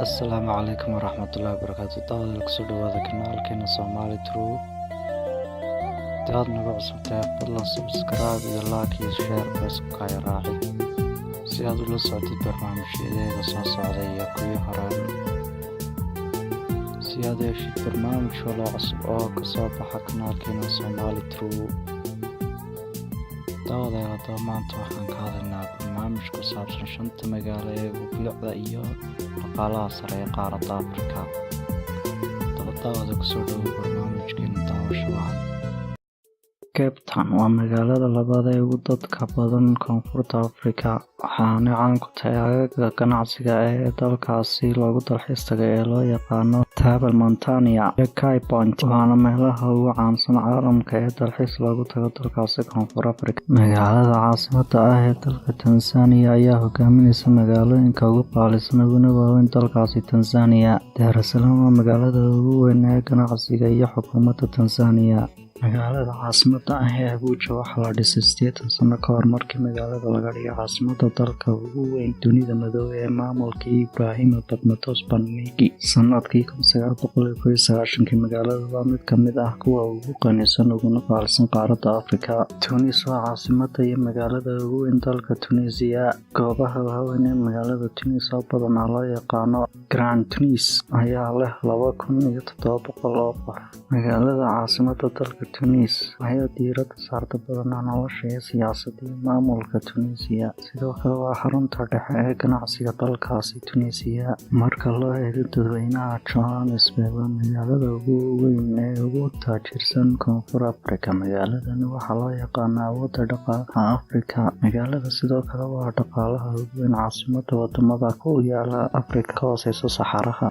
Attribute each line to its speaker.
Speaker 1: Asalaamu calaykum waraxmatullaahi wabarakaatu. Daawada kusoo dhawaada kanaalkeena Somali True. Haddii aad nagu cusub tahay fadlan subscribe iyo like iyo share Facebook ay raaci si aad ula socotid barnaamijyadeeda soo socda iyo kuwii hore. Si aad heshid barnaamij walo cusub oo ka soo baxa kanaalkeena Somali True. Daawada maanta waxaan ka hadlaynaa barnaamij ku saabsan 5 magaalo ee ugu bilicda iyo dhaqaalaha sare ee qaaradda Afrika. Daawada kusoo dhawaada barnaamijkeena daawasho wacan. Cape Town waa magaalada labaad ee ugu dadka badan Koonfurta Afrika, waxaana caan ku tahay aagagga ganacsiga ee dalkaasi loogu dalxiis tagay ee loo yaqaano Table Montana iyo Key Point, waana meelaha ugu caansan caalamka ee dalxiis loogu tago dalkaasi Koonfur Afrika. Magaalada caasimadda ah ee dalka Tanzania ayaa hogaaminaysa magaalooyinka ugu qaalisan uguna waaweyn dalkaasi Tanzania. Dar es Salaam waa magaalada ugu weyn ee ganacsiga iyo xukuumadda Tanzania. Magaalada caasimadda ah ee Abuja waxaa la dhisay 80 sano ka hor markii magaalada laga dhigay caasimadda dalka ugu weyn dunida madow ee maamulkii Ibrahim Badmatos Bangi sanadkii 1991. Magaaladu waa mid ka mid ah kuwa ugu qanisan uguna qaalisan qaaradda Afrika. Tunis waa caasimadda iyo magaalada ugu weyn dalka Tunisia. Goobaha waaweyn ee magaalada Tunis oo badanaa loo yaqaano Grand Tunis ayaa leh 2,700 oo qof. Magaalada caasimadda dalka Tunis waxay diiradda saarta badanaa nolosha iyo siyaasadda iyo maamulka Tunisia. Sidoo kale waa xarunta dhexe ee ganacsiga dalkaasi Tunisia. Marka loo eego dadweynaha, Johannesburg waa magaalada ugu weyn ee ugu taajirsan Koonfur Afrika. Magaaladani waxaa loo yaqaanaa awoodda dhaqaalaha Afrika. Magaalada sidoo kale waa dhaqaalaha ugu weyn caasimadda wadamada ku yaala Afrika ka hooseysa Saxaraha.